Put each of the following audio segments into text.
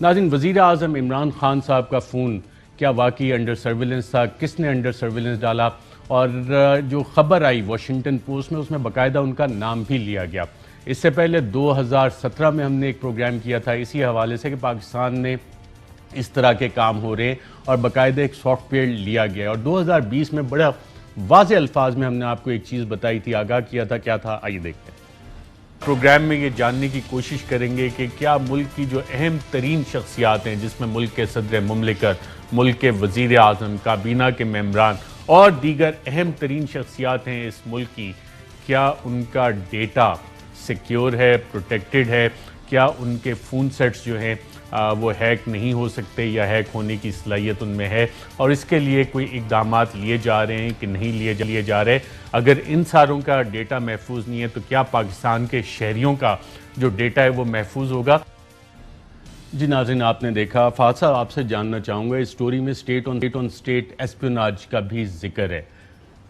ناظرین، وزیر اعظم عمران خان صاحب کا فون کیا واقعی انڈر سرویلنس تھا؟ کس نے انڈر سرویلنس ڈالا؟ اور جو خبر آئی واشنگٹن پوسٹ میں، اس میں باقاعدہ ان کا نام بھی لیا گیا۔ اس سے پہلے 2017 میں ہم نے ایک پروگرام کیا تھا اسی حوالے سے کہ پاکستان میں اس طرح کے کام ہو رہے ہیں اور باقاعدہ ایک سافٹ ویئر لیا گیا، اور 2020 میں بڑا واضح الفاظ میں ہم نے آپ کو ایک چیز بتائی تھی، آگاہ کیا تھا۔ کیا تھا؟ آئیے دیکھتے ہیں۔ پروگرام میں یہ جاننے کی کوشش کریں گے کہ کیا ملک کی جو اہم ترین شخصیات ہیں، جس میں ملک کے صدر مملکت، ملک کے وزیر اعظم، کابینہ کے ممبران اور دیگر اہم ترین شخصیات ہیں اس ملک کی، کیا ان کا ڈیٹا سیکیور ہے، پروٹیکٹڈ ہے؟ کیا ان کے فون سیٹس جو ہیں وہ ہیک نہیں ہو سکتے یا ہیک ہونے کی صلاحیت ان میں ہے؟ اور اس کے لیے کوئی اقدامات لیے جا رہے ہیں کہ نہیں لیے جا رہے؟ اگر ان ساروں کا ڈیٹا محفوظ نہیں ہے تو کیا پاکستان کے شہریوں کا جو ڈیٹا ہے وہ محفوظ ہوگا؟ جی ناظرین، آپ نے دیکھا، فہد صاحب آپ سے جاننا چاہوں گا، اس سٹوری میں اسٹیٹ آن اسٹیٹ ایسپیوناج کا بھی ذکر ہے۔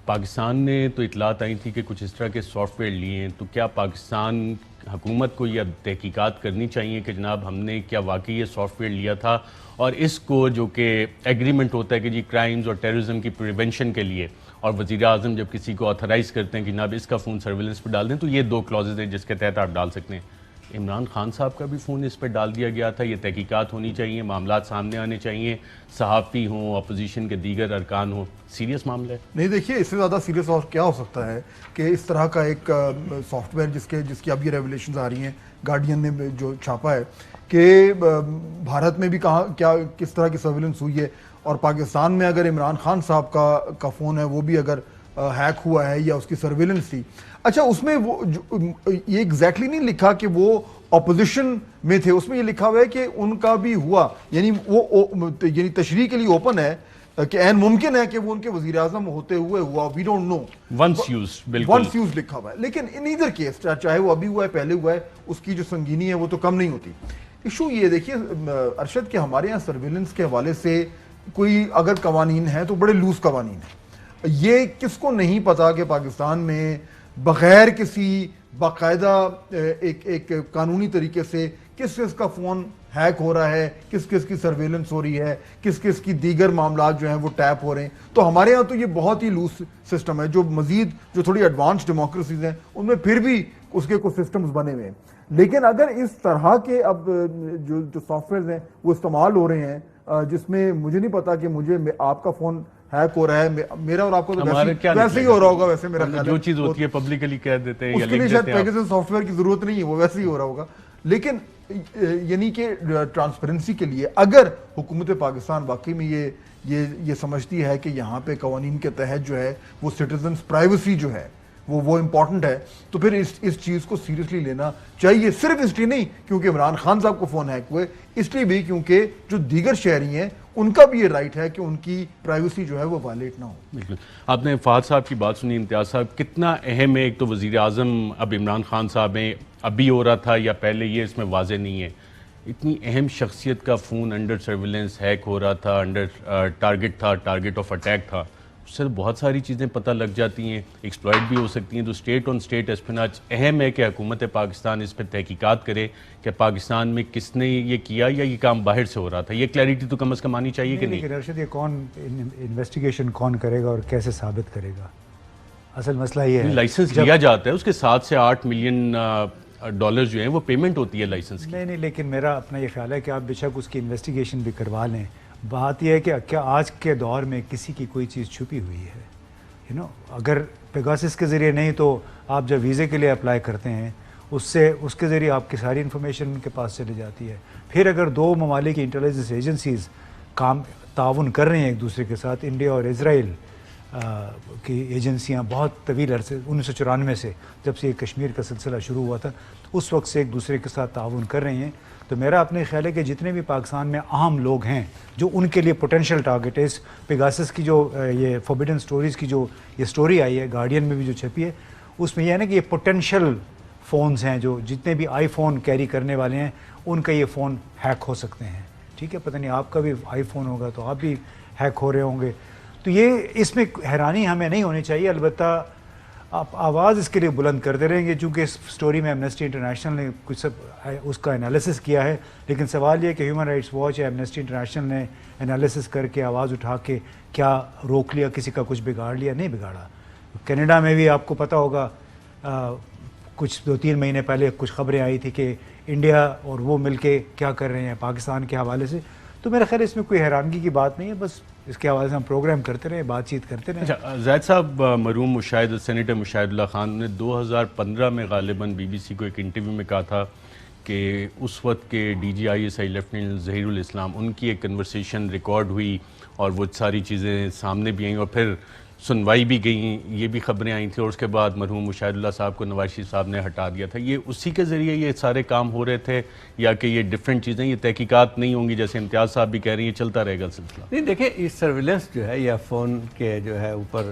پاکستان نے تو اطلاعات آئی تھی کہ کچھ اس طرح کے سافٹ ویئر لیے ہیں، تو کیا پاکستان حکومت کو یہ تحقیقات کرنی چاہیے کہ جناب ہم نے کیا واقعی یہ سافٹ ویئر لیا تھا؟ اور اس کو جو کہ ایگریمنٹ ہوتا ہے کہ جی کرائمز اور ٹیررزم کی پریونشن کے لیے، اور وزیر اعظم جب کسی کو آتھرائز کرتے ہیں کہ جناب اس کا فون سرویلنس پہ ڈال دیں، تو یہ دو کلوزز ہیں جس کے تحت آپ ڈال سکتے ہیں۔ عمران خان صاحب کا بھی فون اس پہ ڈال دیا گیا تھا۔ یہ تحقیقات ہونی چاہیے، معاملات سامنے آنے چاہیے، صحافی ہوں، اپوزیشن کے دیگر ارکان ہوں۔ سیریس معاملہ ہے؟ نہیں، دیکھیے اس سے زیادہ سیریس اور کیا ہو سکتا ہے کہ اس طرح کا ایک سافٹ ویئر جس کی اب یہ ریولیشنز آ رہی ہیں، گارڈین نے جو چھاپا ہے کہ بھارت میں بھی کس طرح کی سرویلنس ہوئی ہے، اور پاکستان میں اگر عمران خان صاحب کا فون ہے وہ بھی اگر ہیک ہوا ہے یا اس کی سرویلنس تھی۔ اچھا، اس میں وہ یہ ایگزیکٹلی نہیں لکھا کہ وہ اپوزیشن میں تھے، اس میں یہ لکھا ہوا ہے کہ ان کا بھی ہوا، یعنی وہ تشریح کے لیے اوپن ہے کہ عین ممکن ہے کہ وہ ان کے وزیر اعظم ہوتے ہوئے ہوا، we don't know, once use, بالکل ونس یوز لکھا ہوا ہے۔ لیکن ان ایدر کیس، چاہے وہ ابھی ہوا ہے پہلے ہوا ہے، اس کی جو سنگینی ہے وہ تو کم نہیں ہوتی۔ ایشو یہ دیکھیے ارشد کہ ہمارے یہاں سرویلنس کے حوالے سے کوئی اگر قوانین ہیں تو بڑے لوز قوانین ہیں۔ یہ کس کو نہیں پتا کہ پاکستان میں بغیر کسی باقاعدہ ایک قانونی طریقے سے کس کا فون ہیک ہو رہا ہے، کس کی سرویلنس ہو رہی ہے، کس کی دیگر معاملات جو ہیں وہ ٹیپ ہو رہے ہیں۔ تو ہمارے ہاں تو یہ بہت ہی لوز سسٹم ہے، جو مزید جو تھوڑی ایڈوانس ڈیموکریسیز ہیں ان میں پھر بھی اس کے کچھ سسٹمز بنے ہوئے ہیں۔ لیکن اگر اس طرح کے اب جو سافٹ ویئرز ہیں وہ استعمال ہو رہے ہیں، جس میں مجھے نہیں پتا کہ آپ کا فون ہیک ہو رہا ہے، میرا اور آپ کو تو ویسے ہی ہو رہا ہوگا، ویسے میرا خیال ہے جو چیز ہوتی ہے پبلکلی کہہ دیتے ہیں، اس کے لیے شاید پیگاسس سافٹ ویئر کی ضرورت نہیں ہے، وہ ویسے ہی ہو رہا ہوگا۔ لیکن یعنی کہ ٹرانسپیرنسی کے لیے اگر حکومت پاکستان واقعی میں یہ سمجھتی ہے کہ یہاں پہ قوانین کے تحت جو ہے وہ سٹیزنز پرائیویسی جو ہے وہ امپورٹنٹ ہے، تو پھر اس چیز کو سیریسلی لینا چاہیے۔ صرف اس لیے نہیں کیونکہ عمران خان صاحب کو فون ہیک ہوئے، اس لیے بھی کیونکہ جو دیگر شہری ہیں ان کا بھی یہ رائٹ ہے کہ ان کی پرائیویسی جو ہے وہ وائلیٹ نہ ہو۔ بالکل، آپ نے فہد صاحب کی بات سنی، امتیاز صاحب، کتنا اہم ہے؟ ایک تو وزیر اعظم اب عمران خان صاحب ہیں، ابھی ہو رہا تھا یا پہلے، یہ اس میں واضح نہیں ہے۔ اتنی اہم شخصیت کا فون انڈر سرویلنس ہیک ہو رہا تھا، ٹارگٹ آف اٹیک تھا، اس سے بہت ساری چیزیں پتہ لگ جاتی ہیں، ایکسپلائٹ بھی ہو سکتی ہیں۔ تو اسٹیٹ آن اسٹیٹ ایسپیوناج اہم ہے کہ حکومت پاکستان اس پہ تحقیقات کرے کہ پاکستان میں کس نے یہ کیا یا یہ کام باہر سے ہو رہا تھا۔ یہ کلیئرٹی تو کم از کم آنی چاہیے کہ نہیں؟ لیکن ارشد، یہ کون انویسٹیگیشن کون کرے گا اور کیسے ثابت کرے گا؟ اصل مسئلہ یہ ہے لائسنس لیا جاتا ہے، اس کے 7 سے 8 ملین ڈالر جو ہیں وہ پیمنٹ ہوتی ہے لائسنس کی۔ نہیں، لیکن میرا اپنا یہ خیال ہے کہ آپ بے شک اس کی انویسٹیگیشن بھی کروا لیں۔ بات یہ ہے کہ کیا آج کے دور میں کسی کی کوئی چیز چھپی ہوئی ہے؟ اگر پیگاسس کے ذریعے نہیں تو آپ جب ویزے کے لیے اپلائی کرتے ہیں اس کے ذریعے آپ کی ساری انفارمیشن ان کے پاس چلی جاتی ہے۔ پھر اگر دو ممالک کی انٹیلیجنس ایجنسیز تعاون کر رہے ہیں ایک دوسرے کے ساتھ، انڈیا اور اسرائیل کی ایجنسیاں بہت طویل عرصے 1994 سے جب سے کشمیر کا سلسلہ شروع ہوا تھا اس وقت سے ایک دوسرے کے ساتھ تعاون کر رہے ہیں، تو میرا اپنے خیال ہے کہ جتنے بھی پاکستان میں اہم لوگ ہیں جو ان کے لیے پوٹینشیل ٹارگٹ ہے، اس پیگاسس کی جو یہ فوربیڈن سٹوریز کی جو یہ سٹوری آئی ہے گارڈین میں بھی جو چھپی ہے، اس میں یہ ہے نا کہ یہ پوٹینشیل فونز ہیں، جو جتنے بھی آئی فون کیری کرنے والے ہیں ان کا یہ فون ہیک ہو سکتے ہیں۔ ٹھیک ہے، پتہ نہیں آپ کا بھی آئی فون ہوگا تو آپ بھی ہیک ہو رہے ہوں گے۔ تو یہ اس میں حیرانی ہمیں نہیں ہونی چاہیے۔ البتہ آپ آواز اس کے لیے بلند کرتے رہیں گے، چونکہ اس سٹوری میں ایمنسٹی انٹرنیشنل نے کچھ سب اس کا انالیسس کیا ہے، لیکن سوال یہ کہ ہیومن رائٹس واچ یا ایمنسٹی انٹرنیشنل نے انالیسس کر کے آواز اٹھا کے کیا روک لیا، کسی کا کچھ بگاڑ لیا؟ نہیں بگاڑا. کینیڈا میں بھی آپ کو پتہ ہوگا کچھ 2-3 مہینے پہلے کچھ خبریں آئی تھی کہ انڈیا اور وہ مل کے کیا کر رہے ہیں پاکستان کے حوالے سے. تو میرا خیال اس میں کوئی حیرانگی کی بات نہیں ہے، بس اس کے حوالے سے ہم پروگرام کرتے رہے، بات چیت کرتے رہے. اچھا زید صاحب، مرحوم مشاہد سینیٹر مشاہد اللہ خان نے 2015 میں غالباً BBC کو ایک انٹرویو میں کہا تھا کہ اس وقت کے DGISI لیفٹیننٹ ظہیر الاسلام ان کی ایک کنورسیشن ریکارڈ ہوئی اور وہ ساری چیزیں سامنے بھی آئیں اور پھر سنوائی بھی گئیں، یہ بھی خبریں آئی تھیں، اور اس کے بعد مرحوم مشاہد اللہ صاحب کو نواز شریف صاحب نے ہٹا دیا تھا. یہ اسی کے ذریعے یہ سارے کام ہو رہے تھے یا کہ یہ ڈیفرنٹ چیزیں، یہ تحقیقات نہیں ہوں گی جیسے امتیاز صاحب بھی کہہ رہی ہیں، چلتا رہے گا سلسلہ؟ نہیں دیکھیں، یہ سرویلنس جو ہے یا فون کے جو ہے اوپر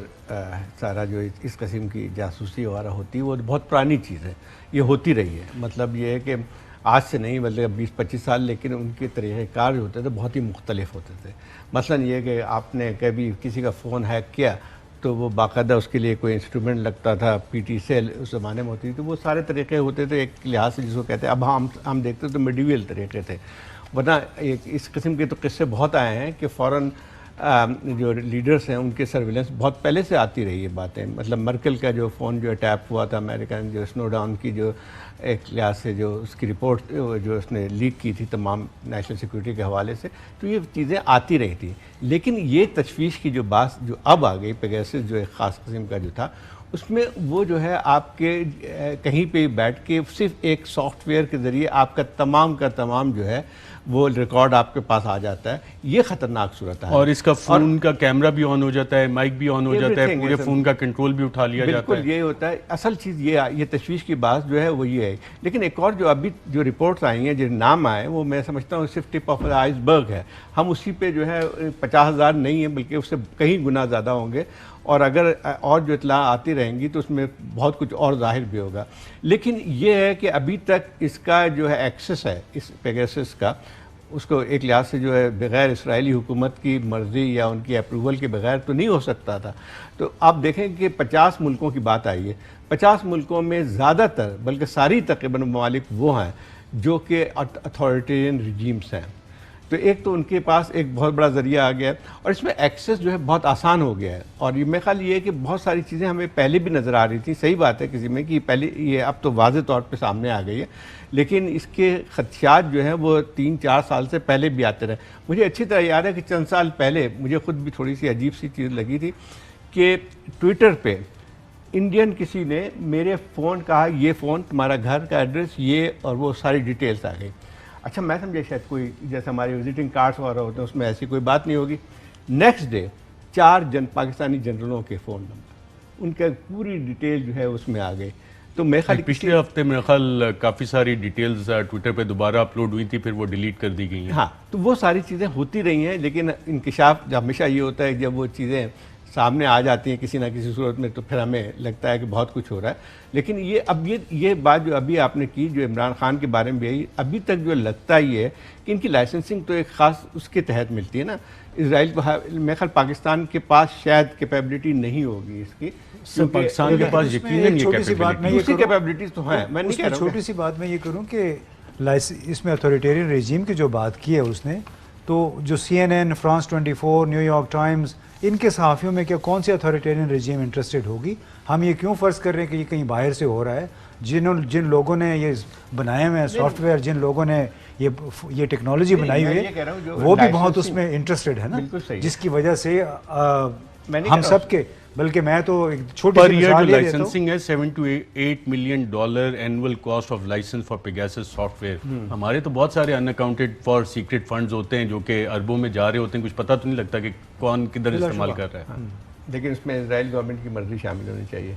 سارا جو اس قسم کی جاسوسی وغیرہ ہوتی ہے وہ بہت پرانی چیز ہے، یہ ہوتی رہی ہے. مطلب یہ ہے کہ آج سے نہیں بلکہ 20-25 سال، لیکن ان کے طریقہ کار جو ہوتے تھے بہت ہی مختلف ہوتے تھے. مثلا یہ کہ آپ نے کبھی کسی کا فون ہیک کیا تو وہ باقاعدہ اس کے لیے کوئی انسٹرومنٹ لگتا تھا، PT سیل اس زمانے میں ہوتی تھی، تو وہ سارے طریقے ہوتے تھے ایک لحاظ سے جس کو کہتے ہیں. اب ہم دیکھتے تو میڈیول طریقے تھے، ورنہ اس قسم کے تو قصے بہت آئے ہیں کہ فوراً جو لیڈرز ہیں ان کے سرویلنس بہت پہلے سے آتی رہی ہے باتیں. مطلب مرکل کا جو فون جو ٹیپ ہوا تھا امریکن، جو اسنو ڈاؤن کی جو ایک لحاظ سے جو اس کی رپورٹ جو اس نے لیک کی تھی تمام نیشنل سیکورٹی کے حوالے سے، تو یہ چیزیں آتی رہی تھیں. لیکن یہ تشویش کی جو بات جو اب آ گئی، پیگاسس جو ایک خاص قسم کا جو تھا، اس میں وہ جو ہے آپ کے کہیں پہ بیٹھ کے صرف ایک سافٹ ویئر کے ذریعے آپ کا تمام جو ہے وہ ریکارڈ آپ کے پاس آ جاتا ہے. یہ خطرناک صورت ہے. اور اس کا فون کا کیمرہ بھی آن ہو جاتا ہے، مائک بھی آن ہو جاتا ہے، پورے فون کا کنٹرول بھی اٹھا لیا جاتا ہے. بالکل یہ ہوتا ہے. اصل چیز یہ تشویش کی بات جو ہے وہ یہ ہے. لیکن ایک اور جو ابھی جو رپورٹس آئی ہیں، جو نام آئے، وہ میں سمجھتا ہوں صرف ٹپ آف دا آئس برگ ہے. ہم اسی پہ جو ہے 50,000 نہیں ہیں بلکہ اس سے کہیں گنا زیادہ ہوں گے، اور اگر اور جو اطلاع آتی رہیں گی تو اس میں بہت کچھ اور ظاہر بھی ہوگا. لیکن یہ ہے کہ ابھی تک اس کا جو ہے ایکسس ہے اس پیگاسس کا، اس کو ایک لحاظ سے جو ہے بغیر اسرائیلی حکومت کی مرضی یا ان کی اپروول کے بغیر تو نہیں ہو سکتا تھا. تو آپ دیکھیں کہ 50 ملکوں کی بات آئی ہے. 50 ملکوں میں زیادہ تر بلکہ ساری تقریباً ممالک وہ ہیں جو کہ اتھارٹیرین رجیمز ہیں. تو ایک تو ان کے پاس ایک بہت بڑا ذریعہ آ گیا ہے، اور اس میں ایکسس جو ہے بہت آسان ہو گیا ہے. اور یہ میرا خیال یہ ہے کہ بہت ساری چیزیں ہمیں پہلے بھی نظر آ رہی تھیں. صحیح بات ہے کسی میں کہ پہلے یہ اب تو واضح طور پہ سامنے آ گئی ہے، لیکن اس کے خدشات جو ہیں وہ 3-4 سال سے پہلے بھی آتے رہے. مجھے اچھی طرح یاد ہے کہ چند سال پہلے مجھے خود بھی تھوڑی سی عجیب سی چیز لگی تھی کہ ٹویٹر پہ انڈین کسی نے میرے فون کہا، یہ فون تمہارا گھر کا ایڈریس یہ، اور وہ ساری ڈیٹیلز آ گئی. اچھا میں سمجھے شاید کوئی جیسے ہمارے وزٹنگ کارڈس وغیرہ ہوتے ہیں اس میں ایسی کوئی بات نہیں ہوگی. نیکسٹ ڈے 4 پاکستانی جنرلوں کے فون نمبر، ان کا پوری ڈیٹیل جو ہے اس میں آ گئی. تو میرے خیال پچھلے ہفتے میرے خیال کافی ساری ڈیٹیلز ٹویٹر پہ دوبارہ اپلوڈ ہوئی تھی، پھر وہ ڈیلیٹ کر دی گئی ہیں. ہاں تو وہ ساری چیزیں ہوتی رہی ہیں. لیکن انکشاف ہمیشہ یہ ہوتا ہے جب وہ چیزیں سامنے آ جاتی ہیں کسی نہ کسی صورت میں، تو پھر ہمیں لگتا ہے کہ بہت کچھ ہو رہا ہے. لیکن یہ بات جو ابھی آپ نے کی جو عمران خان کے بارے میں بھی آئی، ابھی تک جو لگتا ہی ہے کہ ان کی لائسنسنگ تو ایک خاص اس کے تحت ملتی ہے نا. اسرائیل کو میرے خیال پاکستان کے پاس شاید کیپیبلٹی نہیں ہوگی اس کی. پاکستان کے پاس یقیناً چھوٹی سی بات میں دوسری کیپیبلٹیز تو ہیں. میں نہیں کہہ رہا ہوں چھوٹی سی بات میں یہ کروں کہ اس میں اتھارٹیرین رجیم کی جو بات کی ہے اس نے، تو جو CNN، France 24، New York Times, ان کے صحافیوں میں کیا کون سی اتھارٹیرین رجیم انٹرسٹڈ ہوگی؟ ہم یہ کیوں فرض کر رہے ہیں کہ یہ کہیں باہر سے ہو رہا ہے؟ جن لوگوں نے یہ بنائے ہوئے ہیں سافٹ ویئر، جن لوگوں نے یہ ٹیکنالوجی بنائی ہوئی ہے، وہ بھی بہت اس میں انٹرسٹڈ ہے نا، جس کی وجہ سے ہم سب کے، بلکہ میں تو ایک چھوٹی سی مثال یہ دیتا ہوں. لائسنسنگ ہے $7 to $8 million annual cost of license for Pegasus software. ہمارے تو بہت سارے unaccounted for secret funds ہوتے ہیں جو کہ اربوں میں جا رہے ہوتے ہیں، کچھ پتہ تو نہیں لگتا کہ کون کدھر استعمال کر رہا ہے. لیکن اس میں اسرائیل گورنمنٹ کی مرضی شامل ہونی چاہیے،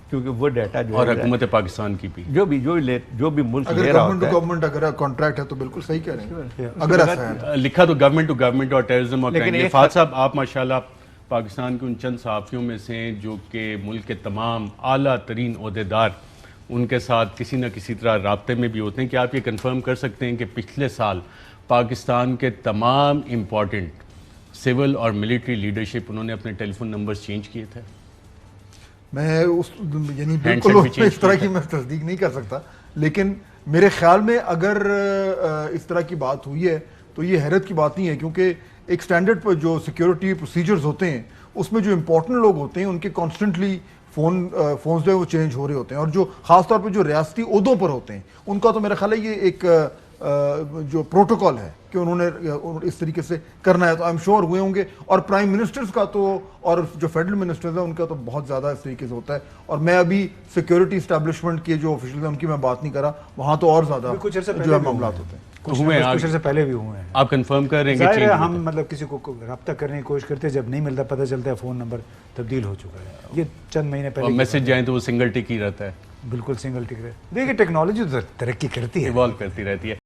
کیونکہ وہ ڈیٹا جو اور حکومت پاکستان کی بھی جو بھی ملک اگر لے رہا گورنمنٹ ہوتا ٹو ہے. گورنمنٹ اگر کانٹریکٹ ہے تو بالکل صحیح کہہ رہے ہیں. اگر ایسا ہے لکھا تو گورنمنٹ ٹو گورنمنٹ اور ٹیررزم اور لیکن فہد صاحب آپ ماشاءاللہ پاکستان کے ان چند صحافیوں میں سے ہیں جو کہ ملک کے تمام اعلیٰ ترین عہدیدار ان کے ساتھ کسی نہ کسی طرح رابطے میں بھی ہوتے ہیں. کہ آپ یہ کنفرم کر سکتے ہیں کہ پچھلے سال پاکستان کے تمام امپورٹنٹ سول اور ملٹری لیڈرشپ انہوں نے اپنے ٹیلی فون نمبرز چینج کیے تھے؟ میں اس یعنی Handset بالکل بھی change اس طرح کی میں تصدیق نہیں کر سکتا، لیکن میرے خیال میں اگر اس طرح کی بات ہوئی ہے تو یہ حیرت کی بات نہیں ہے، کیونکہ ایک سٹینڈرڈ پر جو سیکیورٹی پروسیجرز ہوتے ہیں اس میں جو امپورٹنٹ لوگ ہوتے ہیں ان کے کانسٹنٹلی فونز جو ہے وہ چینج ہو رہے ہوتے ہیں، اور جو خاص طور پہ جو ریاستی عہدوں پر ہوتے ہیں ان کا تو میرا خیال ہے یہ ایک جو پروٹوکول ہے کہ انہوں نے اس طریقے سے کرنا ہے، تو آئی ایم شیور ہوئے ہوں گے. اور پرائم منسٹرز کا تو اور جو فیڈرل منسٹرز ہیں ان کا تو بہت زیادہ اس طریقے سے ہوتا ہے. اور میں ابھی سیکیورٹی اسٹیبلشمنٹ کے جو آفیشلز ہیں ان کی میں بات نہیں کر رہا، وہاں تو اور زیادہ کچھ عرصہ جو ہے معاملات ہوتے ہیں. کچھ عرصے پہلے بھی ہوئے ہیں. آپ کنفرم کر رہے ہیں کہ ظاہر ہے change ہم مطلب کسی کو رابطہ کرنے کی کوشش کرتے ہیں، جب نہیں ملتا پتہ چلتا ہے فون نمبر تبدیل ہو چکا ہے. یہ چند مہینے اور پہلے میسج جائیں تو وہ سنگل ٹک ہی رہتا ہے، بالکل سنگل ٹک رہے. دیکھیے ٹیکنالوجی تو ترقی کرتی ہے، ایوالو کرتی رہتی ہے.